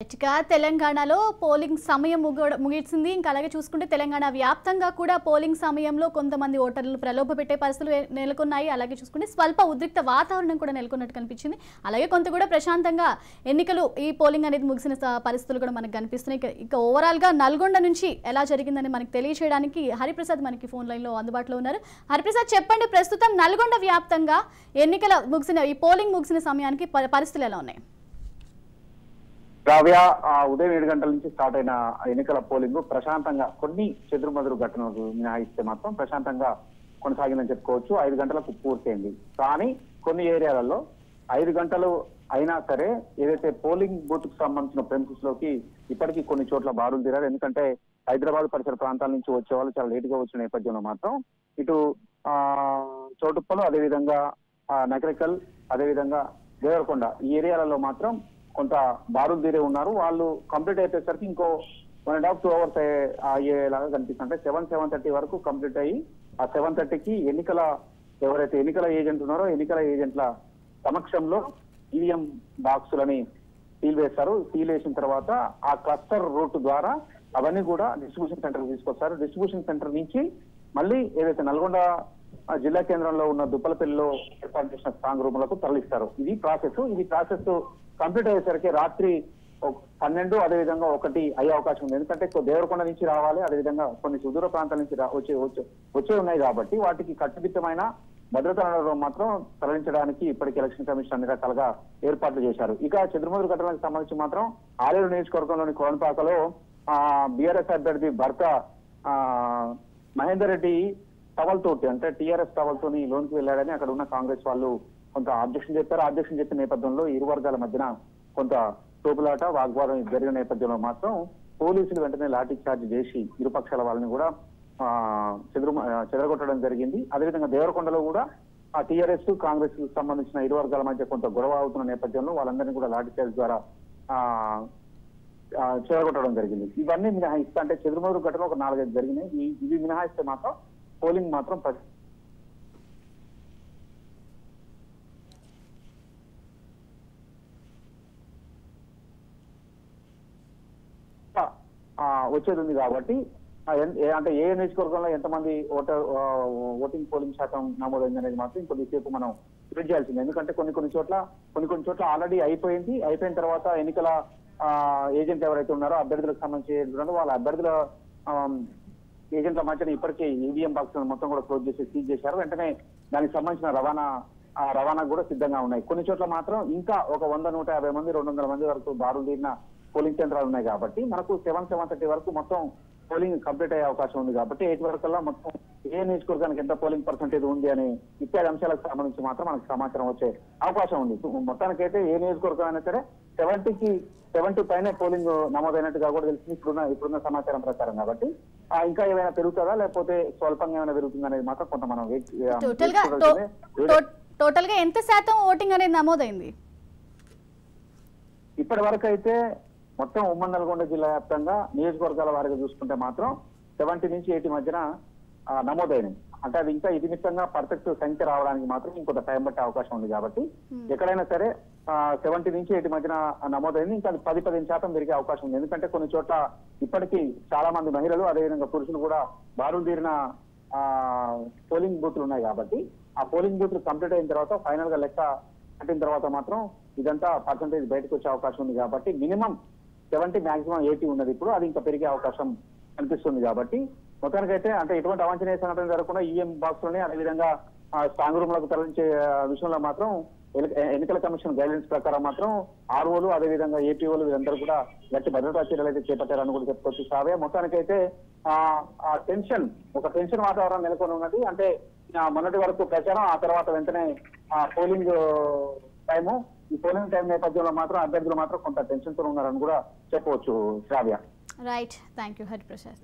ఇక తెలంగాణలో పోలింగ్ సమయం ముగిసింది. ఇంకా అలాగే చూసుకుంటే తెలంగాణ వ్యాప్తంగా కూడా పోలింగ్ సమయంలో కొంతమంది ఓటర్లు ప్రలోభపెట్టే పరిస్థితులు నెలకొన్నాయి. అలాగే చూసుకుంటే స్వల్ప ఉద్రిక్త వాతావరణం కూడా నెలకొన్నట్టు కనిపించింది. అలాగే కొంత కూడా ప్రశాంతంగా ఎన్నికలు ఈ పోలింగ్ అనేది ముగిసిన పరిస్థితులు కూడా మనకు కనిపిస్తున్నాయి. ఇక ఓవరాల్ గా నల్గొండ నుంచి ఎలా జరిగిందని మనకు తెలియజేయడానికి హరిప్రసాద్ మనకి ఫోన్ లైన్ లో అందుబాటులో ఉన్నారు. హరిప్రసాద్ చెప్పండి, ప్రస్తుతం నల్గొండ వ్యాప్తంగా ఎన్నికల ముగిసిన ఈ పోలింగ్ ముగిసిన సమయానికి పరిస్థితులు ఎలా ఉన్నాయి? రావ్య ఉదయం 7 గంటల నుంచి స్టార్ట్ అయిన ఎన్నికల పోలింగ్ ప్రశాంతంగా కొన్ని చెదురుమదురు ఘటనలు మినహాయిస్తే మాత్రం ప్రశాంతంగా కొనసాగిందని చెప్పుకోవచ్చు. 5 గంటలకు పూర్తయింది. కానీ కొన్ని ఏరియాలలో 5 గంటలు అయినా సరే ఏదైతే పోలింగ్ బూత్ కు సంబంధించిన ప్రెమిసెస్ లోకి ఇప్పటికీ కొన్ని చోట్ల బారులు తీరారు. ఎందుకంటే హైదరాబాద్ పరిసర ప్రాంతాల నుంచి వచ్చే వాళ్ళు చాలా లేట్ గా వచ్చిన నేపథ్యంలో మాత్రం ఇటు చోటుప్పలు, అదేవిధంగా నకరికల్, అదేవిధంగా దేవరకొండ ఈ ఏరియాలలో మాత్రం కొంత బారులు తీరే ఉన్నారు. వాళ్ళు కంప్లీట్ అయిపోయేసరికి ఇంకో 1.5 to 2 hours అయ్యేలాగా కనిపిస్తుంది. 7:30 వరకు కంప్లీట్ అయ్యి ఆ 7:30కి ఎవరైతే ఎన్నికల ఏజెంట్ ఉన్నారో ఎన్నికల ఏజెంట్ల సమక్షంలో ఈవీఎం బాక్సులని సీల్ వేస్తారు. సీల్ వేసిన తర్వాత ఆ క్లస్టర్ రూట్ ద్వారా అవన్నీ కూడా డిస్ట్రిబ్యూషన్ సెంటర్ తీసుకొస్తారు. డిస్ట్రిబ్యూషన్ సెంటర్ నుంచి మళ్ళీ ఏదైతే నల్గొండ జిల్లా కేంద్రంలో ఉన్న దుప్పలపల్లిలో ఏర్పాటు చేసిన స్ట్రాంగ్ రూములకు తరలిస్తారు. ఇది ప్రాసెస్ కంప్లీట్ అయ్యేసరికి రాత్రి 12 అదేవిధంగా 1 అయ్యే అవకాశం ఉంది. ఎందుకంటే దేవరకొండ నుంచి రావాలి, అదేవిధంగా కొన్ని సుదూర ప్రాంతాల నుంచి వచ్చే ఉన్నాయి కాబట్టి వాటికి కట్టుదిట్టమైన భద్రతలో మాత్రం తరలించడానికి ఇప్పటికి ఎలక్షన్ కమిషన్ అన్ని రకాలుగా ఏర్పాట్లు చేశారు. ఇక చంద్రమూరి ఘటనకు సంబంధించి మాత్రం ఆలేరు నియోజకవర్గంలోని కోనపాకలో బీఆర్ఎస్ అభ్యర్థి భర్త మహేందర్ రెడ్డి టవల్ తోటి అంటే టీఆర్ఎస్ టవల్ తోని లోనికి వెళ్ళాడని అక్కడ ఉన్న కాంగ్రెస్ వాళ్ళు కొంత ఆబ్జెక్షన్ చెప్పారు. ఆబ్జెక్షన్ చెప్పిన నేపథ్యంలో ఇరు వర్గాల మధ్యన కొంత తోపులాట వాగ్వాదం జరిగిన నేపథ్యంలో మాత్రం పోలీసులు వెంటనే లాఠీ చార్జ్ చేసి ఇరుపక్షాల వాళ్ళని కూడా చెదరగొట్టడం జరిగింది. అదేవిధంగా దేవరకొండలో కూడా టీఆర్ఎస్ కాంగ్రెస్ కు సంబంధించిన ఇరు వర్గాల మధ్య కొంత గొడవ అవుతున్న నేపథ్యంలో వాళ్ళందరినీ కూడా లాఠీ చార్జ్ ద్వారా చెదరగొట్టడం జరిగింది. ఇవన్నీ మినహాయిస్తే అంటే చెదురుమదురు ఘటన ఒక 4-5 జరిగినాయి. ఇవి మినహాయిస్తే మాత్రం పోలింగ్ మాత్రం వచ్చేది ఉంది కాబట్టి అంటే ఏ నియోజకవర్గంలో ఎంతమంది ఓటింగ్ పోలింగ్ శాతం నమోదైంది అనేది మాత్రం ఇంకొద్దిసేపు మనం వెయిట్ చేయాల్సింది. ఎందుకంటే కొన్ని చోట్ల ఆల్రెడీ అయిపోయిన తర్వాత ఎన్నికల ఏజెంట్ ఎవరైతే ఉన్నారో అభ్యర్థులకు సంబంధించి వాళ్ళ అభ్యర్థుల ఏజెంట్ల మధ్యన ఇప్పటికే ఈవీఎం బాక్స్ మొత్తం కూడా క్లోజ్ చేసి సీజ్ చేశారు. వెంటనే దానికి సంబంధించిన రవాణా కూడా సిద్ధంగా ఉన్నాయి. కొన్ని చోట్ల మాత్రం ఇంకా ఒక 100-150 మంది 200 మంది వరకు బారులు తీరిన పోలింగ్ కేంద్రాలు ఉన్నాయి కాబట్టి మనకు 7:30 వరకు మొత్తం పోలింగ్ కంప్లీట్ అయ్యే అవకాశం ఉంది. కాబట్టి 8 వరకల్లా మొత్తం ఏ నియోజకవర్గానికి ఎంత పోలింగ్ పర్సెంటేజ్ ఉంది అని ఇత్యాది అంశాలకు సంబంధించి మాత్రం మనకు సమాచారం వచ్చే అవకాశం ఉంది. మొత్తానికైతే ఏ నియోజకవర్గం అయినా సరే 70 పైనే పోలింగ్ నమోదైనట్టుగా కూడా తెలిసింది ఇప్పుడున్న సమాచారం ప్రకారం. కాబట్టి ఇంకా ఏమైనా పెరుగుతుందా లేకపోతే స్వల్పంగా ఏమైనా పెరుగుతుందా అనేది మాత్రం కొంత మనం టోటల్ గా ఎంత శాతం ఓటింగ్ అనేది నమోదైంది? ఇప్పటి వరకు అయితే మొత్తం ఉమ్మడి నల్గొండ జిల్లా వ్యాప్తంగా నియోజకవర్గాల వారిగా చూసుకుంటే మాత్రం 70 నుంచి 80 మధ్యన నమోదైనవి. అంటే అది ఇంకా నిమిత్తంగా పర్ఫెక్ట్ సంఖ్య రావడానికి మాత్రం ఇంకొక టైం పట్టే అవకాశం ఉంది. కాబట్టి ఎక్కడైనా సరే 70 నుంచి 80 మధ్యన నమోదైంది. ఇంకా 10-15% పెరిగే అవకాశం ఉంది. ఎందుకంటే కొన్ని చోట్ల ఇప్పటికీ చాలా మంది మహిళలు అదేవిధంగా పురుషులు కూడా బారులు తీరిన పోలింగ్ బూత్లు ఉన్నాయి. కాబట్టి ఆ పోలింగ్ బూత్లు కంప్లీట్ అయిన తర్వాత ఫైనల్ గా లెక్క కట్టిన తర్వాత మాత్రం ఇదంతా పర్సంటేజ్ బయటకు వచ్చే అవకాశం ఉంది. కాబట్టి మినిమం 70 మాక్సిమం 80 ఉన్నది. ఇప్పుడు అది ఇంకా పెరిగే అవకాశం కనిపిస్తుంది. కాబట్టి మొత్తానికైతే అంటే ఎటువంటి అవాంఛనీయ సంఘటన జరగకుండా ఈఎం బాక్స్ లోనే అదేవిధంగా స్ట్రాంగ్ రూమ్ లకు తరలించే విషయంలో మాత్రం ఎన్నికల కమిషన్ గైడెన్స్ ప్రకారం మాత్రం ఆర్ఓలు అదేవిధంగా ఏపీఓలు వీరందరూ కూడా గట్టి భద్రతా చర్యలు అయితే చేపట్టారని కూడా చెప్పుకోవచ్చు. సావే మొత్తానికైతే ఒక టెన్షన్ వాతావరణం నెలకొని ఉన్నది. అంటే మొన్నటి వరకు ప్రచారం, ఆ తర్వాత వెంటనే పోలింగ్ టైము. ఈ పోలింగ్ టైం నేపథ్యంలో మాత్రం అభ్యర్థులు మాత్రం కొంత టెన్షన్ తో ఉన్నారని కూడా చెప్పవచ్చు. Shravya. Right, thank you Hariprasad.